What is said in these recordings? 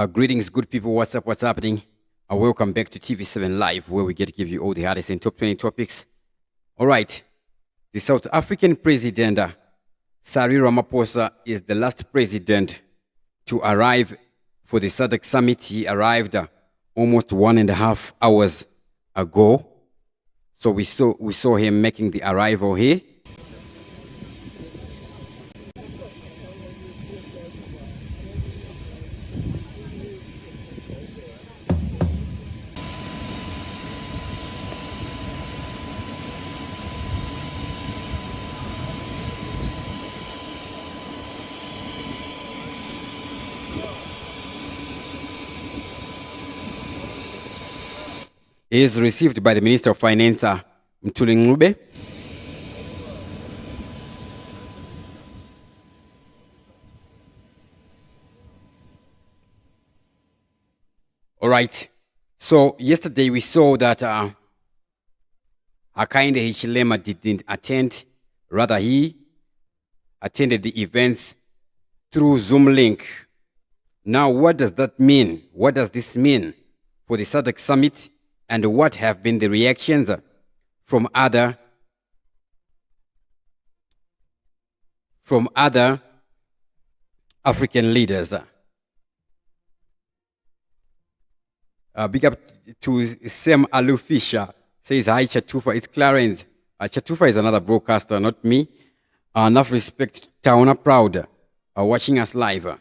Greetings, good people. What's up? What's happening? Welcome back to TV7 Live, where we get to give you all the hardest and top 20 topics. All right. The South African president, Cyril Ramaphosa, is the last president to arrive for the SADC summit. He arrived almost 1.5 hours ago. So we saw him making the arrival here. Is received by the Minister of Finance, Mthuli Ncube. All right. So yesterday we saw that Hakainde Hichilema didn't attend. Rather, he attended the events through Zoom link. Now, what does that mean? What does this mean for the SADC summit? And what have been the reactions from other African leaders? Big up to Sam Alu Fisher. Says, hi, Chatufa. It's Clarence. Chatufa is another broadcaster, not me. Enough respect to Taona Proud watching us live.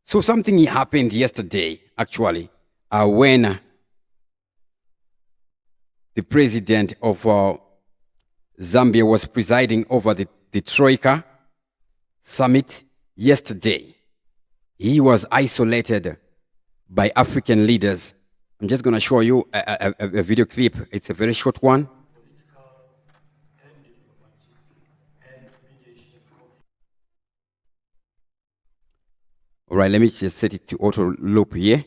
So something happened yesterday, actually, when the president of Zambia was presiding over the Troika summit yesterday. He was isolated by African leaders. I'm just going to show you a video clip. It's a very short one. All right, let me just set it to auto loop here.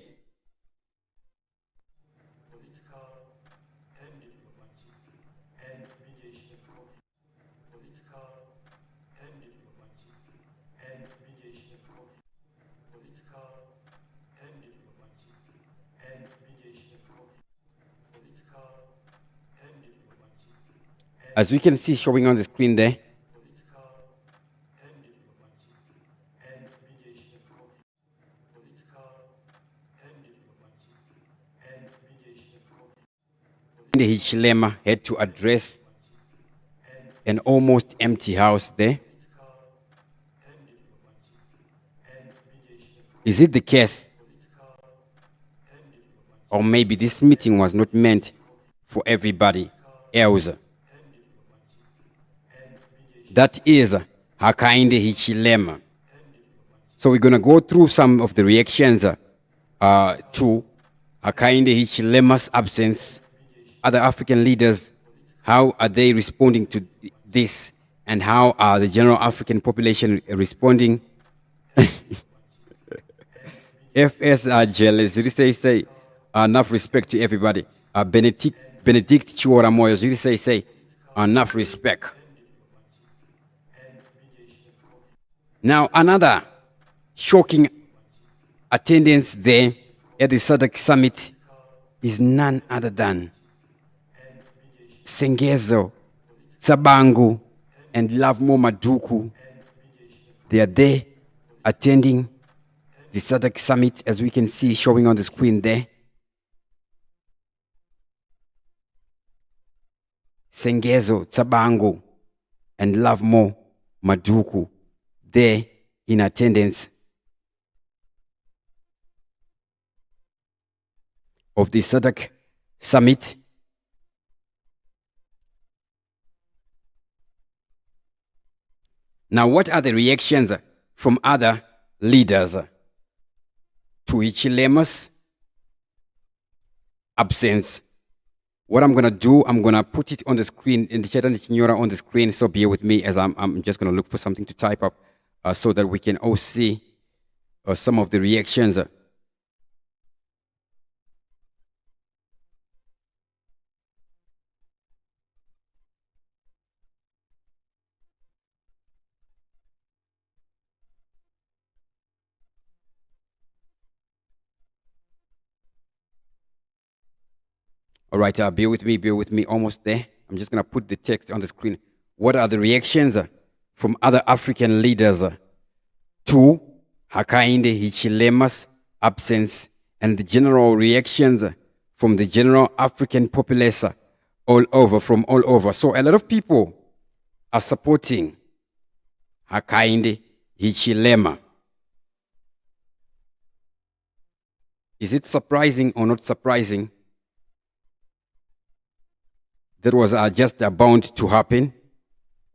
As we can see showing on the screen there, Hichilema had to address an almost empty house there. Is it the case? Or maybe this meeting was not meant for everybody else? That is Hakainde Hichilema. So we're going to go through some of the reactions to Hakainde Hichilema's absence. Other African leaders, how are they responding to this? And how are the general African population responding? FS are jealous. You say enough respect to everybody. Benedict Chiwara Moyo. You say enough respect. Now, another shocking attendance there at the SADC summit is none other than Sengezo, Tsabangu, and Lovemo Maduku. They are there attending the SADC summit, as we can see showing on the screen there. Sengezo, Tsabangu, and Lovemo Maduku there in attendance of the SADC summit. Now, what are the reactions from other leaders to Hichilema's absence? What I'm going to do, I'm going to put it on the screen, in the chat on the screen, so bear with me as I'm just going to look for something to type up so that we can all see some of the reactions. All right, bear with me, almost there. I'm just going to put the text on the screen. What are the reactions from other African leaders to Hakainde Hichilema's absence and the general reactions from the general African populace from all over? So a lot of people are supporting Hakainde Hichilema. Is it surprising or not surprising? That was just bound to happen.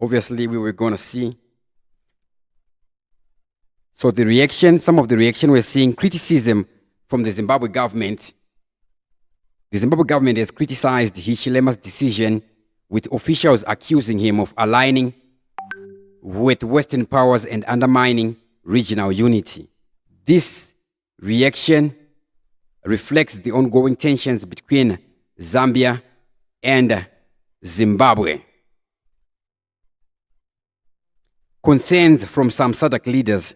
Obviously, we were going to see. So the reaction, some of the reaction we're seeing, criticism from the Zimbabwe government. The Zimbabwe government has criticized Hichilema's decision, with officials accusing him of aligning with Western powers and undermining regional unity. This reaction reflects the ongoing tensions between Zambia and Zimbabwe. Concerns from some SADC leaders.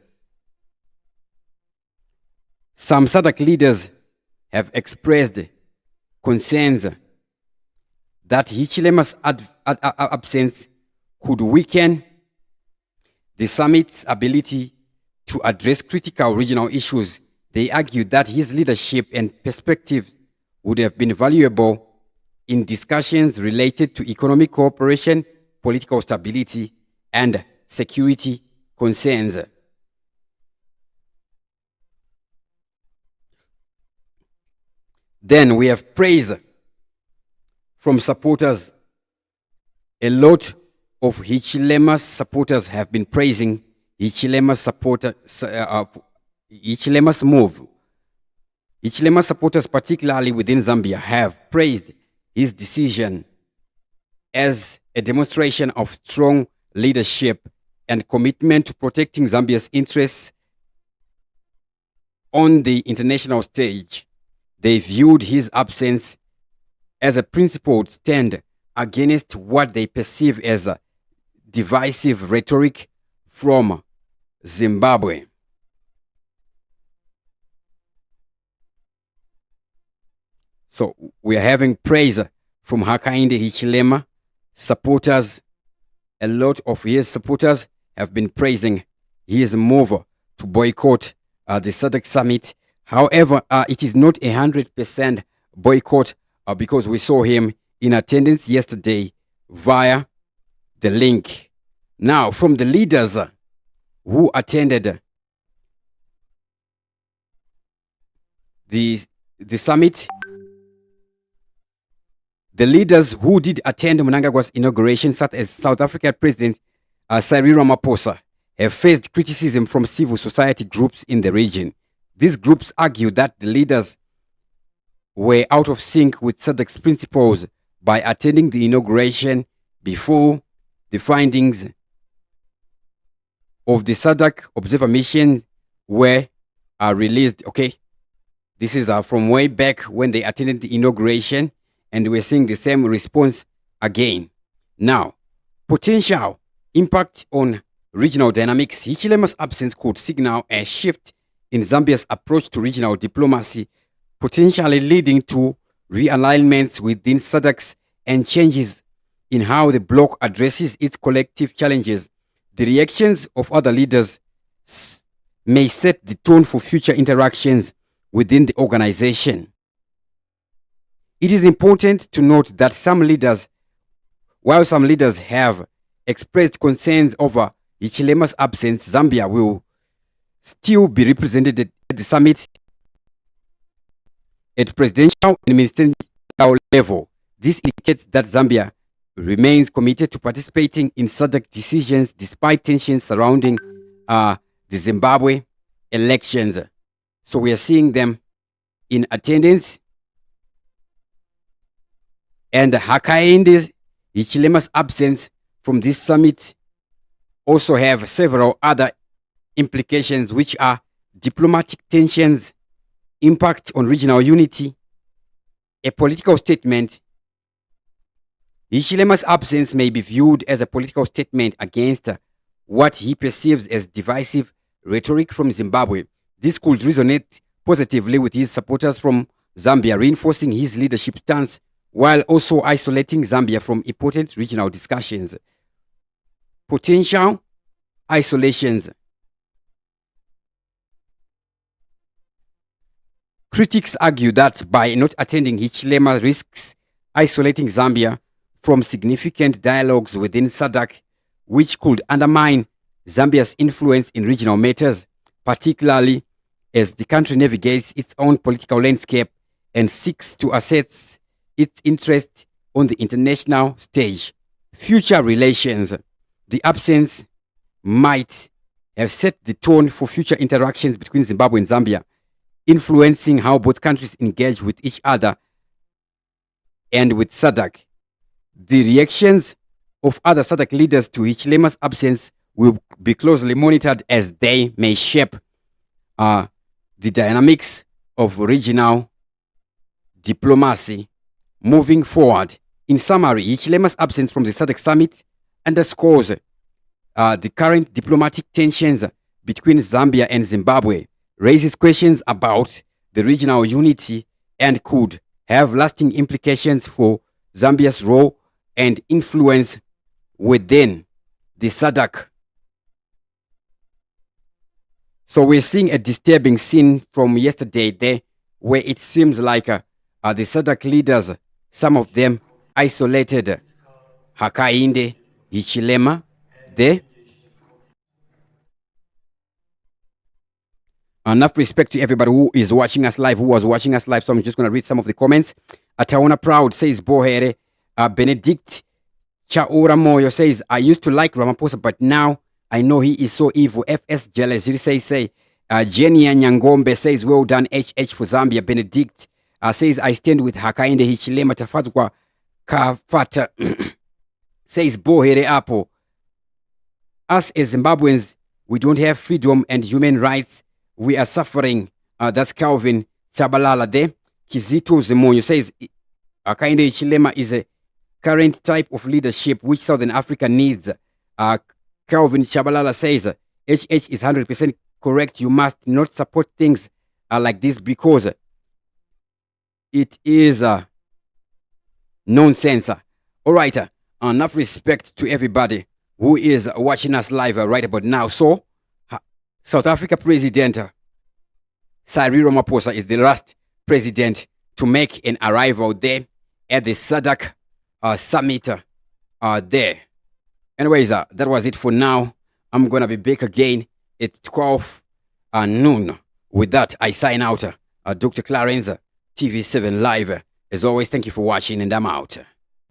Some SADC leaders have expressed concerns that Hichilema's absence could weaken the summit's ability to address critical regional issues. They argued that his leadership and perspective would have been valuable in discussions related to economic cooperation, political stability, and security concerns. Then we have praise from supporters. A lot of Hichilema's supporters have been praising Hichilema's move. Hichilema's supporters, particularly within Zambia, have praised his decision as a demonstration of strong leadership and commitment to protecting Zambia's interests on the international stage. They viewed his absence as a principled stand against what they perceive as a divisive rhetoric from Zimbabwe. So we are having praise from Hakainde Hichilema supporters. A lot of his supporters have been praising his move to boycott the SADC summit. However, it is not 100% boycott because we saw him in attendance yesterday via the link. Now, from the leaders who attended the summit, the leaders who did attend Mnangagwa's inauguration, such as South African President Cyril Ramaphosa, have faced criticism from civil society groups in the region. These groups argue that the leaders were out of sync with SADC's principles by attending the inauguration before the findings of the SADC observer mission were released. Okay, this is from way back when they attended the inauguration, and we're seeing the same response again. Now, potential impact on regional dynamics. Hichilema's absence could signal a shift in Zambia's approach to regional diplomacy, potentially leading to realignments within SADC and changes in how the bloc addresses its collective challenges. The reactions of other leaders may set the tone for future interactions within the organization. It is important to note that while some leaders have expressed concerns over Hichilema's absence, Zambia will still be represented at the summit at presidential and ministerial level. This indicates that Zambia remains committed to participating in SADC decisions despite tensions surrounding the Zimbabwe elections. So we are seeing them in attendance. And Hakainde Hichilema's absence from this summit also have several other implications, which are diplomatic tensions, impact on regional unity, a political statement. Hichilema's absence may be viewed as a political statement against what he perceives as divisive rhetoric from Zimbabwe. This could resonate positively with his supporters from Zambia, reinforcing his leadership stance while also isolating Zambia from important regional discussions. Potential isolations. Critics argue that by not attending, Hichilema risks isolating Zambia from significant dialogues within SADC, which could undermine Zambia's influence in regional matters, particularly as the country navigates its own political landscape and seeks to assert its interest on the international stage. Future relations. The absence might have set the tone for future interactions between Zimbabwe and Zambia, influencing how both countries engage with each other and with SADC. The reactions of other SADC leaders to Hichilema's absence will be closely monitored as they may shape the dynamics of regional diplomacy moving forward. In summary, Hichilema's absence from the SADC summit underscores the current diplomatic tensions between Zambia and Zimbabwe, raises questions about the regional unity, and could have lasting implications for Zambia's role and influence within the SADC. So we're seeing a disturbing scene from yesterday there, where it seems like the SADC leaders, some of them isolated Hakainde Hichilema there. Enough respect to everybody who is watching us live, who was watching us live. So I'm just going to read some of the comments. Ataona Proud says, Bohere. Benedict Chaura Moyo says, I used to like Ramaphosa, but now I know he is so evil. FS Jealous say, Jenny Nyangombe says, well done, HH for Zambia. Benedict says, I stand with Hakainde Hichilema Tafatwa Kafata says, Bohere Apo. Us as Zimbabweans, we don't have freedom and human rights. We are suffering. That's Calvin Chabalala there. Kizito Zemonyo says, Hakainde Hichilema is a current type of leadership which Southern Africa needs. Calvin Chabalala says, HH is 100% correct. You must not support things like this because it is nonsense. All right. Enough respect to everybody who is watching us live right about now. So, South Africa President Cyril Ramaphosa is the last president to make an arrival there at the SADC summit there. Anyways, that was it for now. I'm going to be back again at 12 noon. With that, I sign out. Dr. Clarence, TV7 Live. As always, thank you for watching, and I'm out.